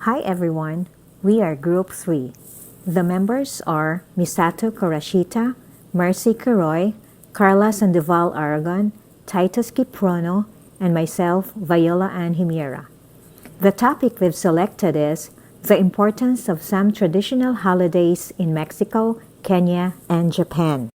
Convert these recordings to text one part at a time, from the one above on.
Hi everyone, we are Group 3. The members are Misato Kurashita, Mercy Kuroy, Carla Sandoval Aragon, Titus Kiprono, and myself, Viola Ann Himera. The topic we've selected is the importance of some traditional holidays in Mexico, Kenya, and Japan.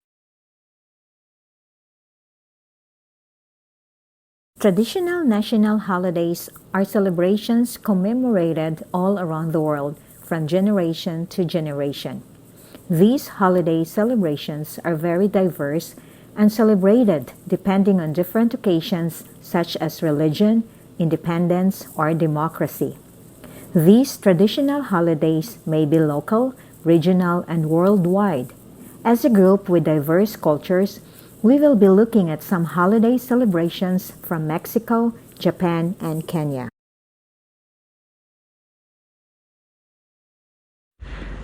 Traditional national holidays are celebrations commemorated all around the world from generation to generation. These holiday celebrations are very diverse and celebrated depending on different occasions such as religion, independence, or democracy. These traditional holidays may be local, regional, and worldwide. As a group with diverse cultures, we will be looking at some holiday celebrations from Mexico, Japan, and Kenya.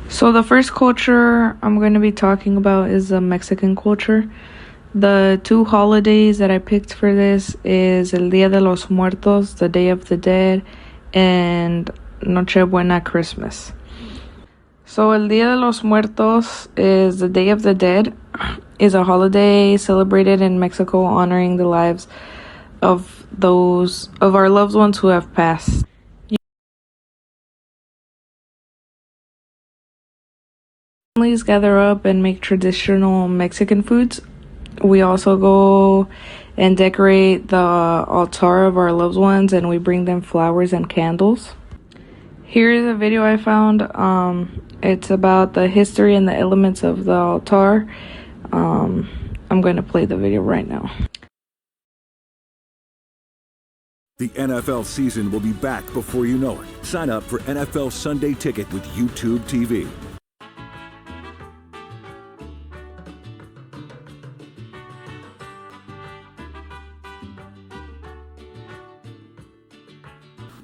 So the first culture I'm going to be talking about is the Mexican culture. The two holidays that I picked for this is El Día de los Muertos, the Day of the Dead, and Nochebuena, Christmas. So El Día de los Muertos is the Day of the Dead, is a holiday celebrated in Mexico honoring the lives of our loved ones who have passed. Families gather up and make traditional Mexican foods. We also go and decorate the altar of our loved ones, and we bring them flowers and candles. Here's a video I found. It's about the history and the elements of the altar. I'm going to play the video right now. The NFL season will be back before you know it. Sign up for NFL Sunday Ticket with YouTube TV.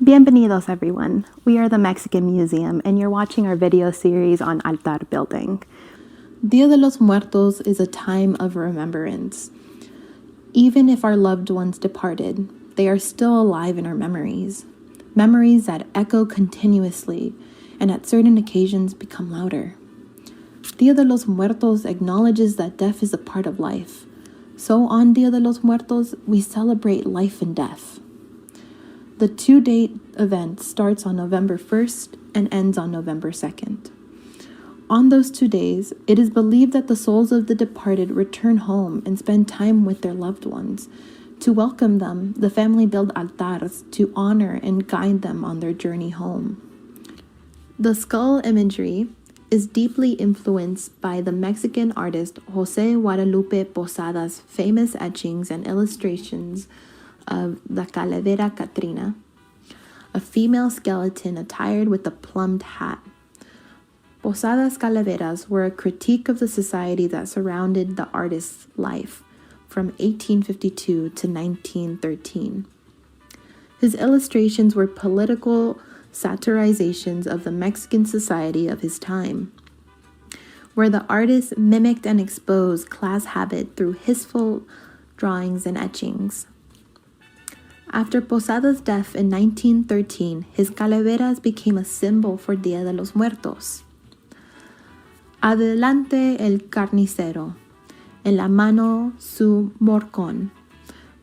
Bienvenidos everyone. We are the Mexican Museum and you're watching our video series on altar building. Dia de los Muertos is a time of remembrance. Even if our loved ones departed, they are still alive in our memories. Memories that echo continuously and at certain occasions become louder. Dia de los Muertos acknowledges that death is a part of life. So on Dia de los Muertos, we celebrate life and death. The two-date event starts on November 1st and ends on November 2nd. On those 2 days, it is believed that the souls of the departed return home and spend time with their loved ones. To welcome them, the family build altars to honor and guide them on their journey home. The skull imagery is deeply influenced by the Mexican artist Jose Guadalupe Posada's famous etchings and illustrations of the Calavera Catrina, a female skeleton attired with a plumed hat. Posada's calaveras were a critique of the society that surrounded the artist's life from 1852 to 1913. His illustrations were political satirizations of the Mexican society of his time, where the artist mimicked and exposed class habit through hissful drawings and etchings. After Posada's death in 1913, his calaveras became a symbol for Dia de los Muertos. Adelante el carnicero, en la mano su morcón,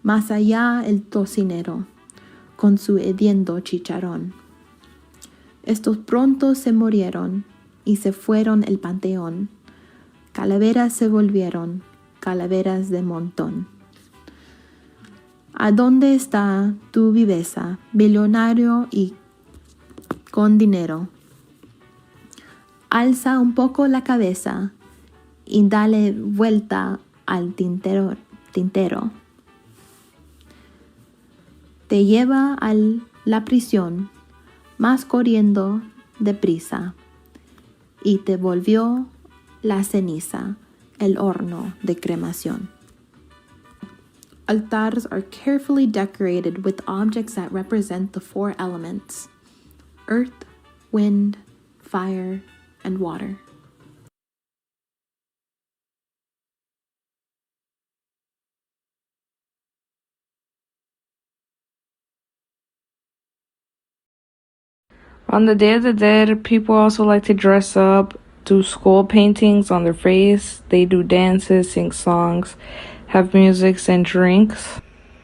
más allá el tocinero, con su hediondo chicharrón. Estos pronto se murieron y se fueron el panteón, calaveras se volvieron, calaveras de montón. ¿A dónde está tu viveza, millonario y con dinero? Alza un poco la cabeza y dale vuelta al tintero. Te lleva a la prisión, más corriendo deprisa, y te volvió la ceniza, el horno de cremación. Altars are carefully decorated with objects that represent the four elements: earth, wind, fire, and water. On the Day of the Dead, people also like to dress up, do skull paintings on their face. They do dances, sing songs, have music and drinks.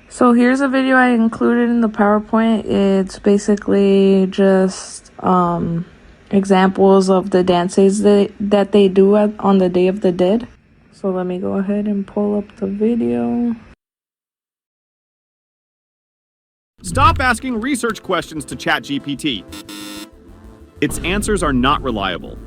So here's a video I included in the PowerPoint. It's basically just examples of the dances that they do on the Day of the Dead. So let me go ahead and pull up the video. Stop asking research questions to ChatGPT. Its answers are not reliable.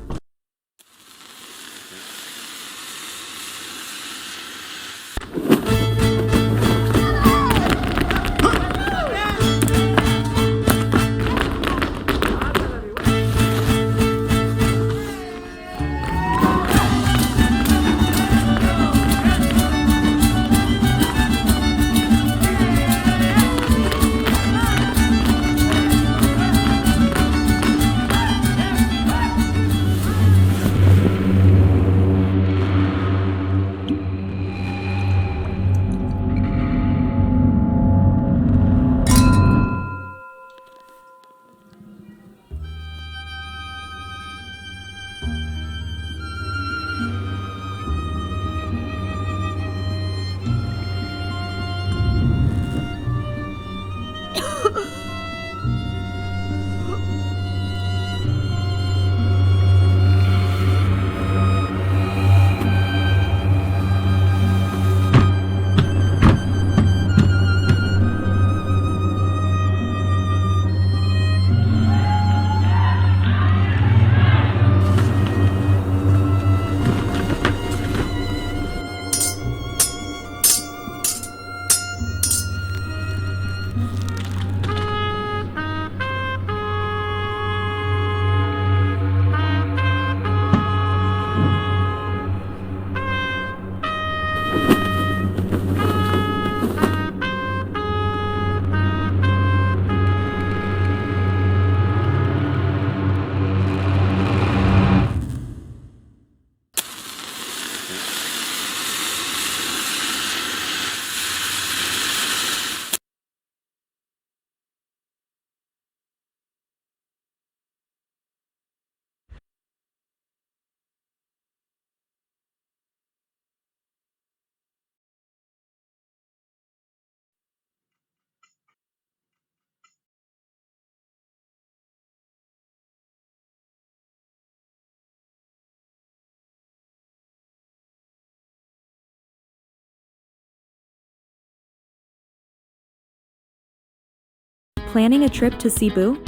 Planning a trip to Cebu?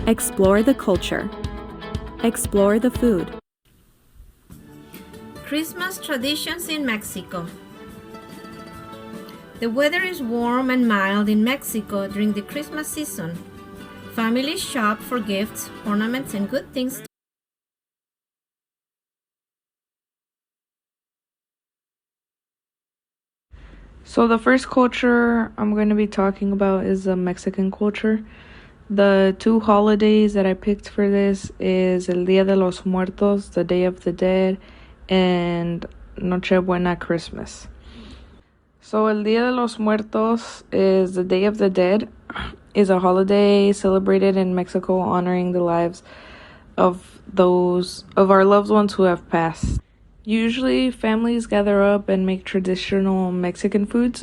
Explore the culture. Explore the food. Christmas traditions in Mexico. The weather is warm and mild in Mexico during the Christmas season. Families shop for gifts, ornaments, and good things. So the first culture I'm going to be talking about is the Mexican culture. The two holidays that I picked for this is El Día de los Muertos, the Day of the Dead, and Nochebuena, Christmas. So El Día de los Muertos is the Day of the Dead, is a holiday celebrated in Mexico honoring the lives of our loved ones who have passed. Usually families gather up and make traditional Mexican foods.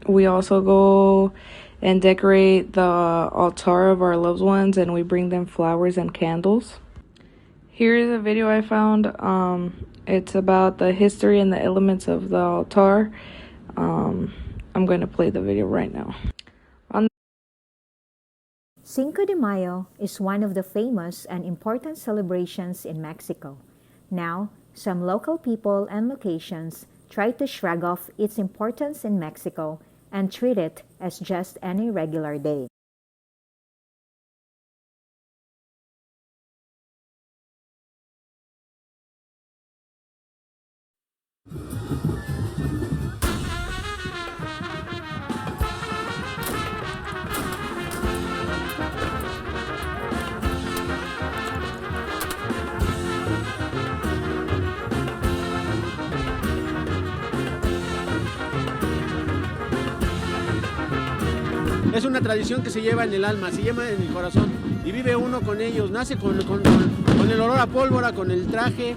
We also go and decorate the altar of our loved ones, and we bring them flowers and candles. Here is a video I found. It's about the history and the elements of the altar. I'm going to play the video right now. Cinco de Mayo is one of the famous and important celebrations in Mexico. Now, some local people and locations try to shrug off its importance in Mexico and treat it as just any regular day. Es una tradición que se lleva en el alma, se lleva en el corazón. y vive uno con ellos, nace con el olor a pólvora, con el traje.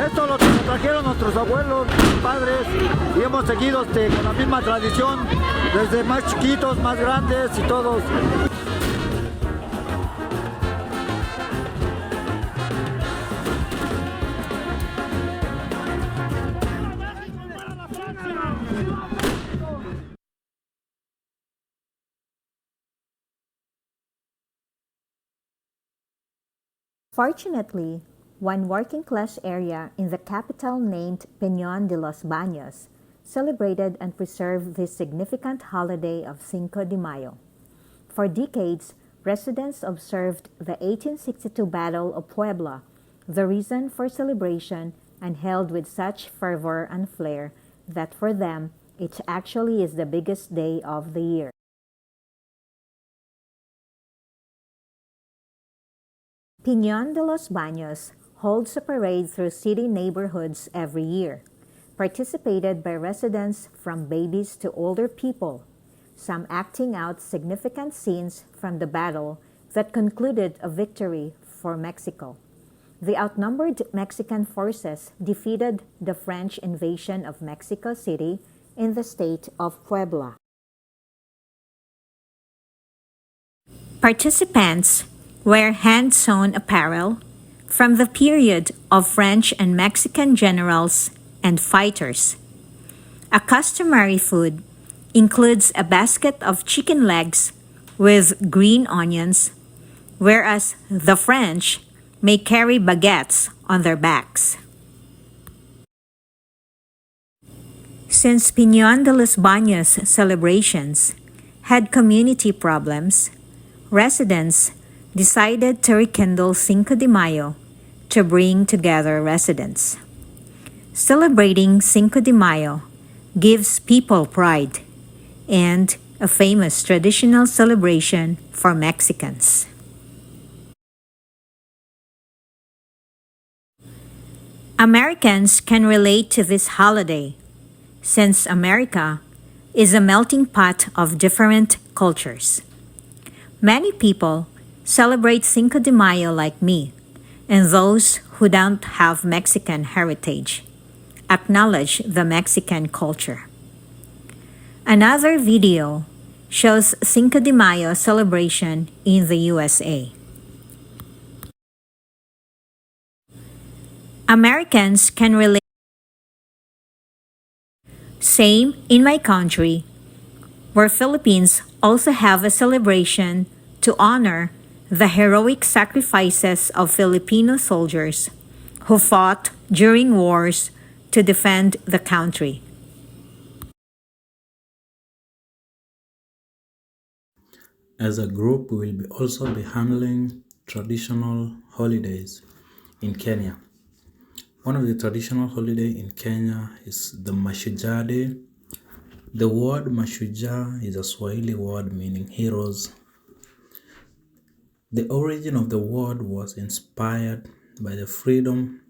Esto es lo que nos trajeron nuestros abuelos, padres, y hemos seguido con la misma tradición, desde más chiquitos, más grandes y todos. Fortunately, one working-class area in the capital named Peñón de los Baños celebrated and preserved this significant holiday of Cinco de Mayo. For decades, residents observed the 1862 Battle of Puebla, the reason for celebration, and held with such fervor and flair that for them, it actually is the biggest day of the year. Peñón de los Baños holds a parade through city neighborhoods every year, participated by residents from babies to older people, some acting out significant scenes from the battle that concluded a victory for Mexico. The outnumbered Mexican forces defeated the French invasion of Mexico City in the state of Puebla. Participants wear hand-sewn apparel from the period of French and Mexican generals and fighters. A customary food includes a basket of chicken legs with green onions, whereas the French may carry baguettes on their backs. Since Peñón de los Baños celebrations had community problems, residents decided to rekindle Cinco de Mayo to bring together residents. Celebrating Cinco de Mayo gives people pride and a famous traditional celebration for Mexicans. Americans can relate to this holiday since America is a melting pot of different cultures. Many people celebrate Cinco de Mayo like me, and those who don't have Mexican heritage acknowledge the Mexican culture. Another video shows Cinco de Mayo celebration in the USA. Americans can relate. Same in my country, where Philippines also have a celebration to honor the heroic sacrifices of Filipino soldiers who fought during wars to defend the country. As a group, we will also be handling traditional holidays in Kenya. One of the traditional holidays in Kenya is the Mashujaa Day. The word Mashujaa is a Swahili word meaning heroes. The origin of the word was inspired by the freedom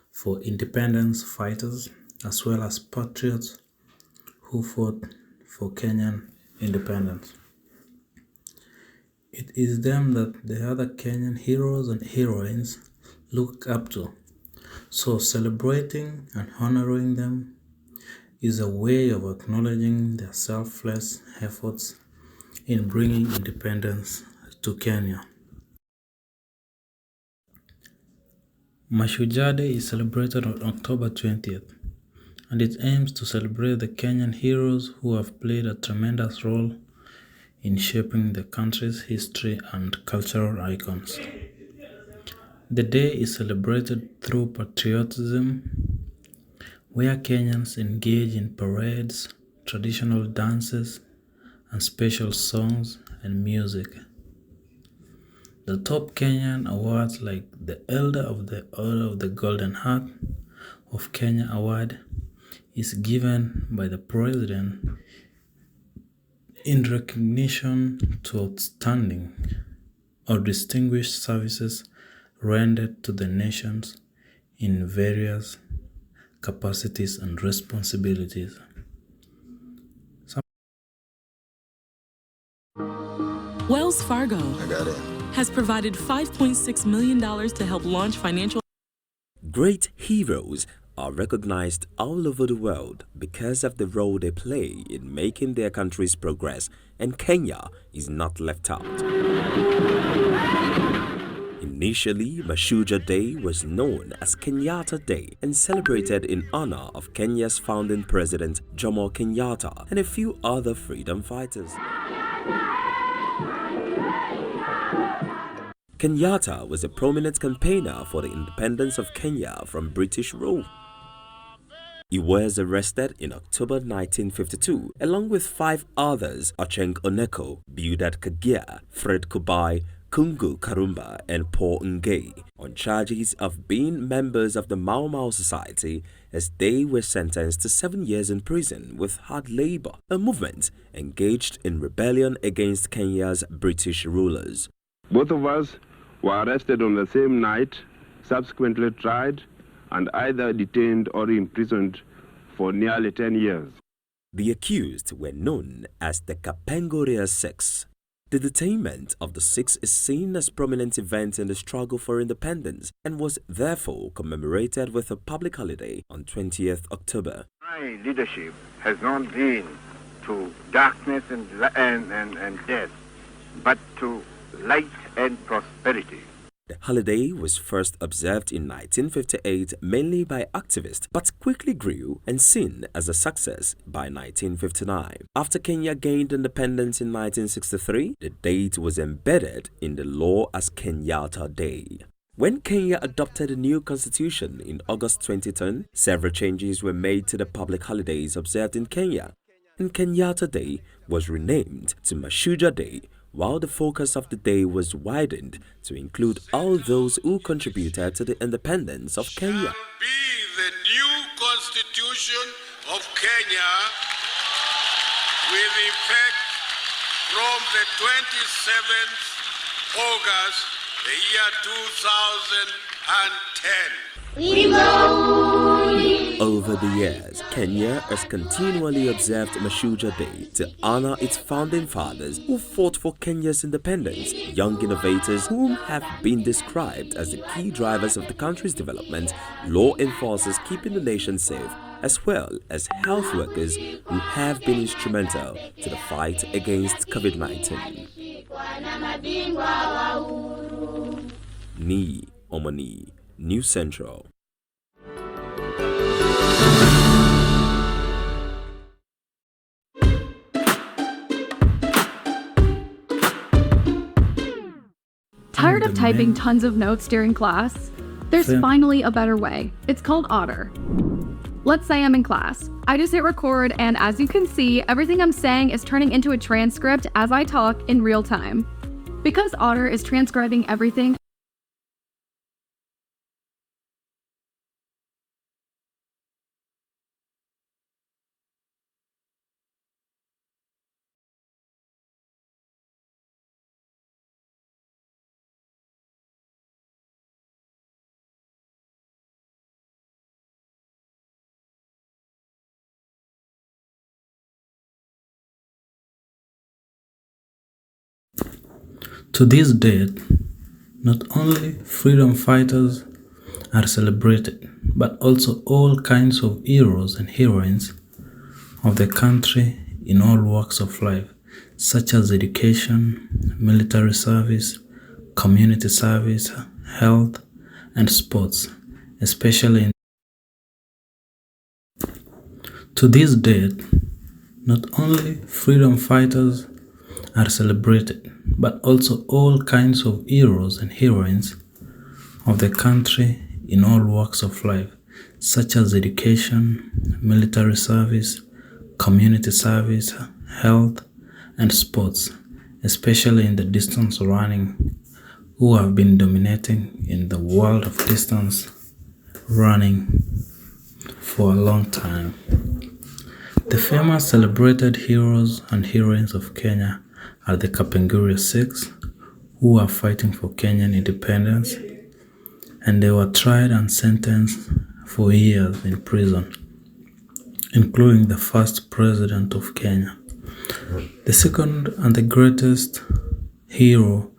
for independence fighters as well as patriots who fought for Kenyan independence. It is them that the other Kenyan heroes and heroines look up to. So celebrating and honoring them is a way of acknowledging their selfless efforts in bringing independence to Kenya. Mashujaa Day is celebrated on October 20th, and it aims to celebrate the Kenyan heroes who have played a tremendous role in shaping the country's history and cultural icons. The day is celebrated through patriotism, where Kenyans engage in parades, traditional dances, and special songs and music. The top Kenyan awards like the Elder of the Order of the Golden Heart of Kenya Award is given by the President in recognition to outstanding or distinguished services rendered to the nations in various capacities and responsibilities. Wells Fargo has provided $5.6 million to help launch financial. Great heroes are recognized all over the world because of the role they play in making their countries progress, and Kenya is not left out. Initially, Mashujaa Day was known as Kenyatta Day and celebrated in honor of Kenya's founding president Jomo Kenyatta and a few other freedom fighters. Kenyatta was a prominent campaigner for the independence of Kenya from British rule. He was arrested in October 1952 along with 5 others: Ocheng Oneko, Bildad Kagia, Fred Kubai, Kungu Karumba and Paul Ngei, on charges of being members of the Mau Mau Society, as they were sentenced to 7 years in prison with hard labor, a movement engaged in rebellion against Kenya's British rulers. Both of us were arrested on the same night, subsequently tried, and either detained or imprisoned for nearly 10 years. The accused were known as the Kapenguria Six. The detainment of the Six is seen as a prominent event in the struggle for independence and was therefore commemorated with a public holiday on 20th October. My leadership has not been to darkness and death, but to light and prosperity. The holiday was first observed in 1958 mainly by activists, but quickly grew and seen as a success by 1959. After Kenya gained independence in 1963, the date was embedded in the law as Kenyatta Day. When Kenya adopted a new constitution in August 2010, several changes were made to the public holidays observed in Kenya, and Kenyatta Day was renamed to Mashujaa Day, while the focus of the day was widened to include all those who contributed to the independence of Kenya. Be the new constitution of Kenya with effect from the 27th August, the year 2010. Over the years, Kenya has continually observed Mashujaa Day to honor its founding fathers who fought for Kenya's independence, young innovators whom have been described as the key drivers of the country's development, law enforcers keeping the nation safe, as well as health workers who have been instrumental to the fight against COVID-19. Ni Omani, New Central. Tired of typing tons of notes during class? There's finally a better way. It's called Otter. Let's say I'm in class. I just hit record, and as you can see, everything I'm saying is turning into a transcript as I talk in real time. Because Otter is transcribing everything, To this date, not only freedom fighters are celebrated, but also all kinds of heroes and heroines of the country in all walks of life, such as education, military service, community service, health, and sports, especially in. To this date, not only freedom fighters are celebrated, but also all kinds of heroes and heroines of the country in all walks of life, such as education, military service, community service, health, and sports, especially in the distance running, who have been dominating in the world of distance running for a long time. The famous celebrated heroes and heroines of Kenya are the Kapenguria Six, who are fighting for Kenyan independence, and they were tried and sentenced for years in prison, including the first president of Kenya. The second and the greatest hero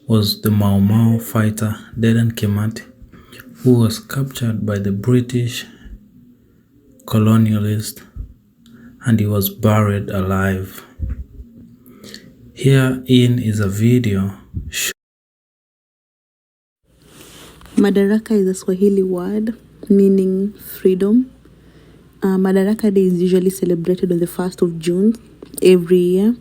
was the Mau Mau fighter Dedan Kimathi, who was captured by the British colonialists, and he was buried alive. Herein is a video. Madaraka is a Swahili word meaning freedom. Madaraka Day is usually celebrated on the 1st of June every year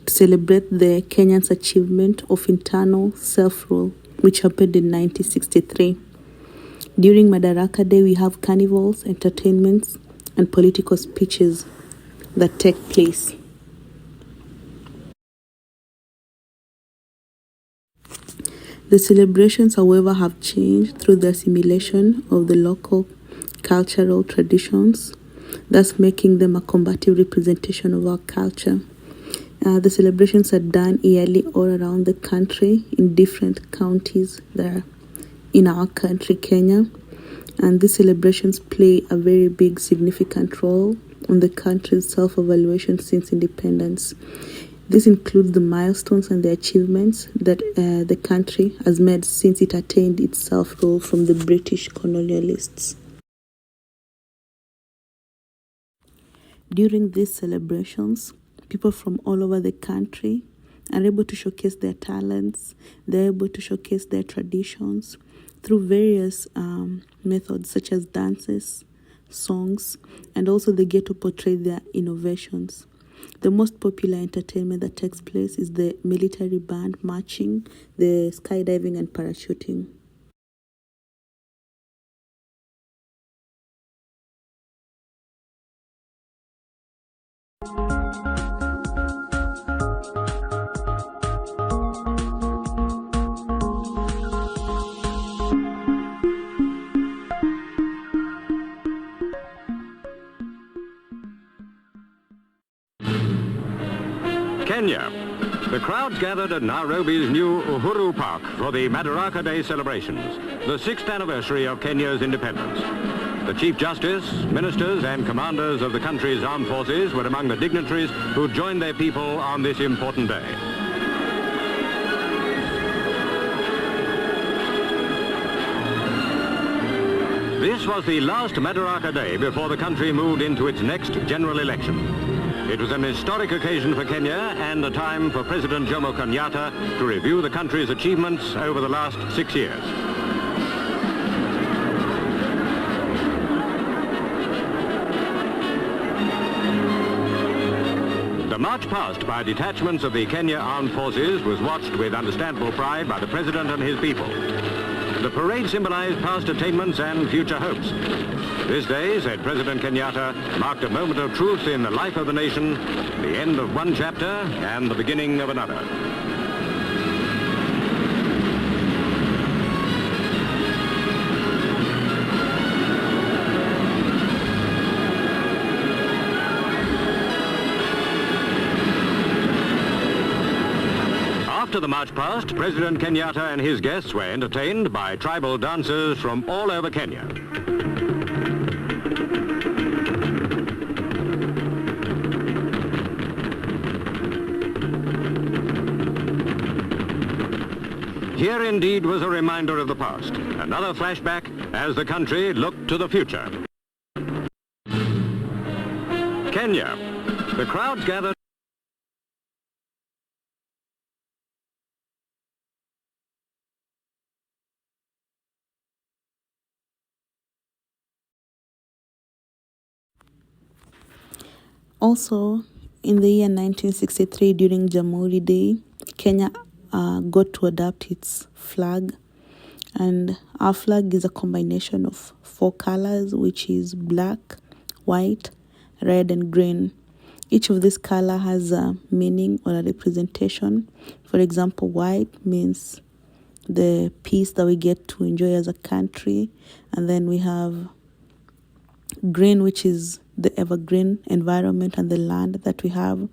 to celebrate the Kenyans' achievement of internal self-rule, which happened in 1963. During Madaraka Day, we have carnivals, entertainments, and political speeches that take place. The celebrations, however, have changed through the assimilation of the local cultural traditions, thus making them a combative representation of our culture. The celebrations are done yearly all around the country in different counties there in our country, Kenya. And these celebrations play a very big, significant role in the country's self-evaluation since independence. This includes the milestones and the achievements that the country has made since it attained its self-rule from the British colonialists. During these celebrations, people from all over the country are able to showcase their talents, they're able to showcase their traditions through various methods such as dances, songs, and also they get to portray their innovations. The most popular entertainment that takes place is the military band marching, the skydiving, and parachuting. Kenya. The crowds gathered at Nairobi's new Uhuru Park for the Madaraka Day celebrations, the 6th anniversary of Kenya's independence. The Chief Justice, ministers and commanders of the country's armed forces were among the dignitaries who joined their people on this important day. This was the last Madaraka Day before the country moved into its next general election. It was an historic occasion for Kenya and a time for President Jomo Kenyatta to review the country's achievements over the last 6 years. The march past by detachments of the Kenya Armed Forces was watched with understandable pride by the President and his people. The parade symbolized past attainments and future hopes. This day, said President Kenyatta, marked a moment of truth in the life of the nation, the end of one chapter and the beginning of another. After the march past, President Kenyatta and his guests were entertained by tribal dancers from all over Kenya. Here indeed was a reminder of the past, another flashback as the country looked to the future. Kenya. The crowds gathered. Also, in the year 1963, during Jamhuri Day, Kenya got to adopt its flag. And our flag is a combination of 4 colors, which is black, white, red, and green. Each of these colors has a meaning or a representation. For example, white means the peace that we get to enjoy as a country. And then we have green, which is the evergreen environment and the land that we have.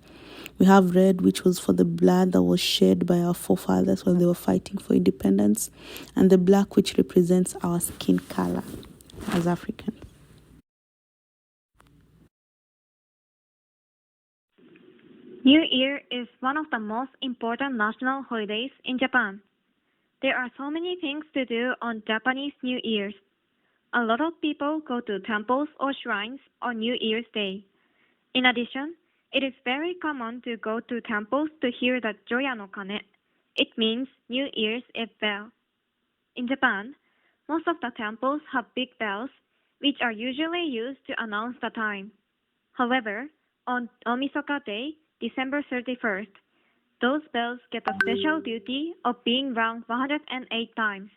We have red, which was for the blood that was shed by our forefathers when they were fighting for independence. And the black, which represents our skin color as Africans. New Year is one of the most important national holidays in Japan. There are so many things to do on Japanese New Year's. A lot of people go to temples or shrines on New Year's Day. In addition, it is very common to go to temples to hear the Joya no Kane. It means New Year's Eve bell. In Japan, most of the temples have big bells, which are usually used to announce the time. However, on Omisoka Day, December 31st, those bells get a special duty of being rung 108 times.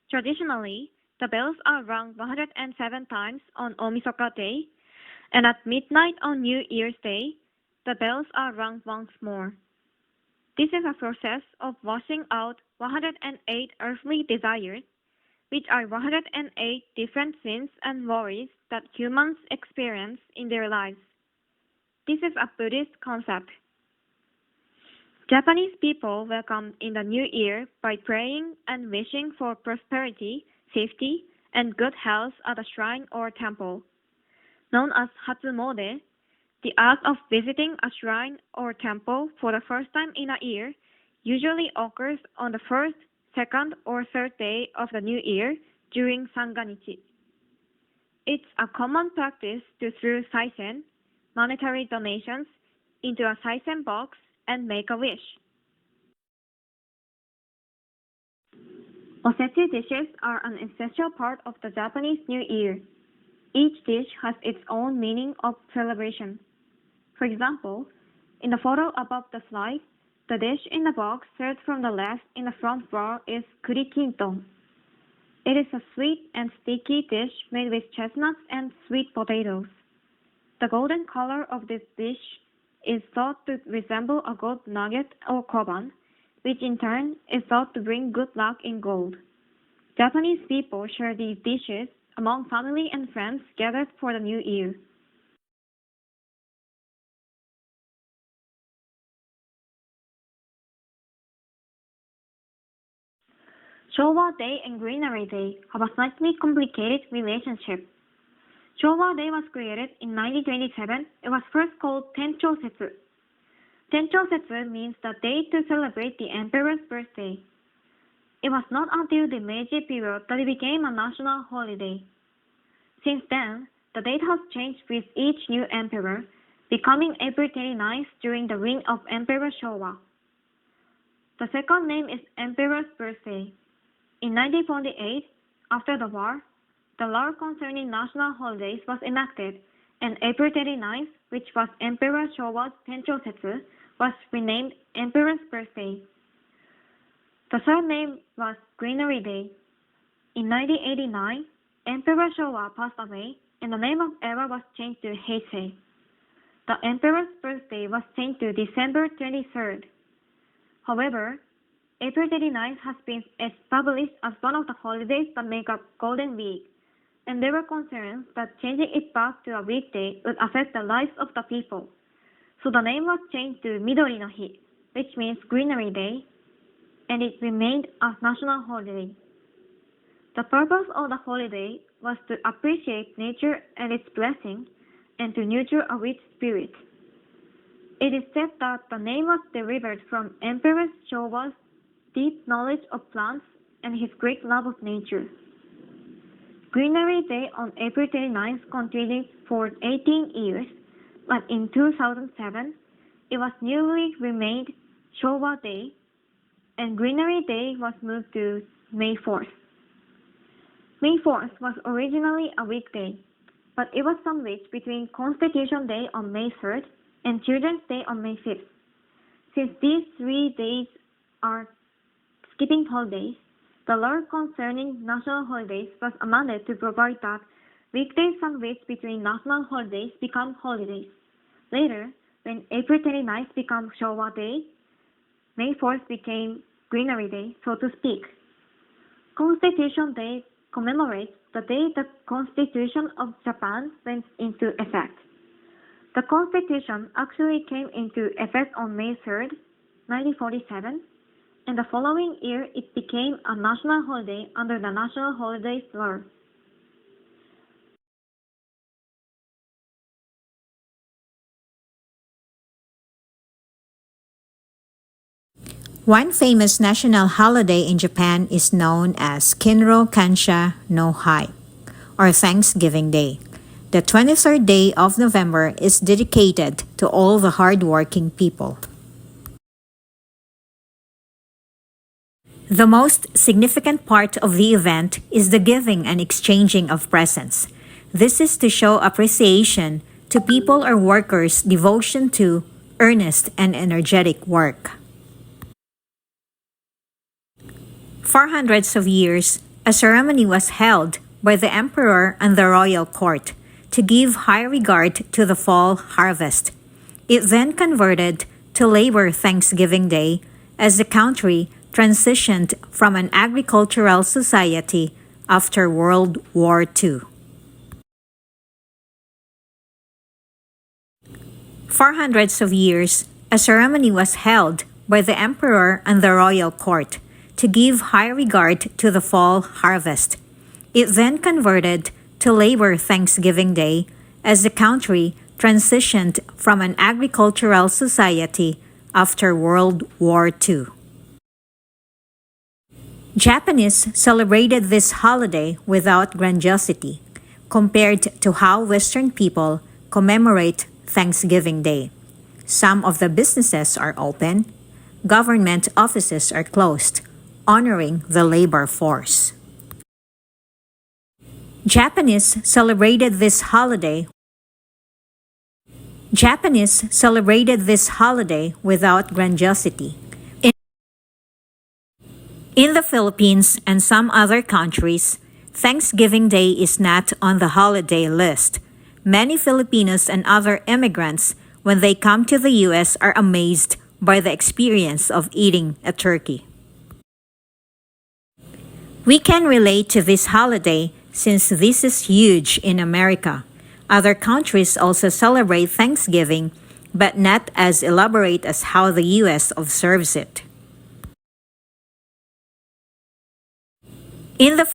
Traditionally, the bells are rung 107 times on Omisoka Day, and at midnight on New Year's Day, the bells are rung once more. This is a process of washing out 108 earthly desires, which are 108 different sins and worries that humans experience in their lives. This is a Buddhist concept. Japanese people welcome in the new year by praying and wishing for prosperity, safety, and good health at a shrine or temple. Known as Hatsumode, the act of visiting a shrine or temple for the first time in a year usually occurs on the first, second, or third day of the new year during Sanganichi. It's a common practice to throw saisen, monetary donations, into a saisen box and make a wish. Osechi dishes are an essential part of the Japanese New Year. Each dish has its own meaning of celebration. For example, in the photo above the slide, the dish in the box served from the left in the front row is kuri kinton. It is a sweet and sticky dish made with chestnuts and sweet potatoes. The golden color of this dish is thought to resemble a gold nugget or koban, which in turn is thought to bring good luck in gold. Japanese people share these dishes among family and friends gathered for the new year. Showa Day and Greenery Day have a slightly complicated relationship. Showa Day was created in 1927. It was first called Tencho Setsu. Tencho Setsu means the day to celebrate the emperor's birthday. It was not until the Meiji period that it became a national holiday. Since then, the date has changed with each new emperor, becoming April 29th during the reign of Emperor Showa. The second name is Emperor's Birthday. In 1948, after the war, the law concerning national holidays was enacted, and April 39th, which was Emperor Showa's Tencho Setsu, was renamed Emperor's Birthday. The third name was Greenery Day. In 1989, Emperor Showa passed away, and the name of era was changed to Heisei. The Emperor's birthday was changed to December 23rd. However, April 29th has been established as one of the holidays that make up Golden Week, and there were concerns that changing it back to a weekday would affect the lives of the people. So the name was changed to Midori no Hi, which means Greenery Day, and it remained a national holiday. The purpose of the holiday was to appreciate nature and its blessing, and to nurture a rich spirit. It is said that the name was derived from Emperor Showa's deep knowledge of plants and his great love of nature. Greenery Day on April 29th continued for 18 years, but in 2007, it was newly renamed Showa Day, and Greenery Day was moved to May 4th. May 4th was originally a weekday, but it was sandwiched between Constitution Day on May 3rd and Children's Day on May 5th. Since these 3 days are skipping holidays, the law concerning national holidays was amended to provide that weekdays sandwiched between national holidays become holidays. Later, when April 29th became Showa Day, May 4th became Greenery Day, so to speak. Constitution Day commemorates the day the Constitution of Japan went into effect. The Constitution actually came into effect on May 3rd, 1947, and the following year it became a national holiday under the National Holidays Law. One famous national holiday in Japan is known as Kinro Kansha no Hai, or Thanksgiving Day. The 23rd day of November is dedicated to all the hardworking people. The most significant part of the event is the giving and exchanging of presents. This is to show appreciation to people or workers' devotion to earnest and energetic work. For hundreds of years, a ceremony was held by the emperor and the royal court to give high regard to the fall harvest. It then converted to Labor Thanksgiving Day as the country transitioned from an agricultural society after World War II. For hundreds of years, a ceremony was held by the emperor and the royal court to give high regard to the fall harvest. It then converted to Labor Thanksgiving Day as the country transitioned from an agricultural society after World War II. Japanese celebrated this holiday without grandiosity compared to how Western people commemorate Thanksgiving Day. Some of the businesses are open, government offices are closed, honoring the labor force. Japanese celebrated this holiday without grandiosity. In the Philippines and some other countries, Thanksgiving Day is not on the holiday list. Many Filipinos and other immigrants, when they come to the U.S., are amazed by the experience of eating a turkey. We can relate to this holiday since this is huge in America. Other countries also celebrate Thanksgiving, but not as elaborate as how the U.S. observes it. In the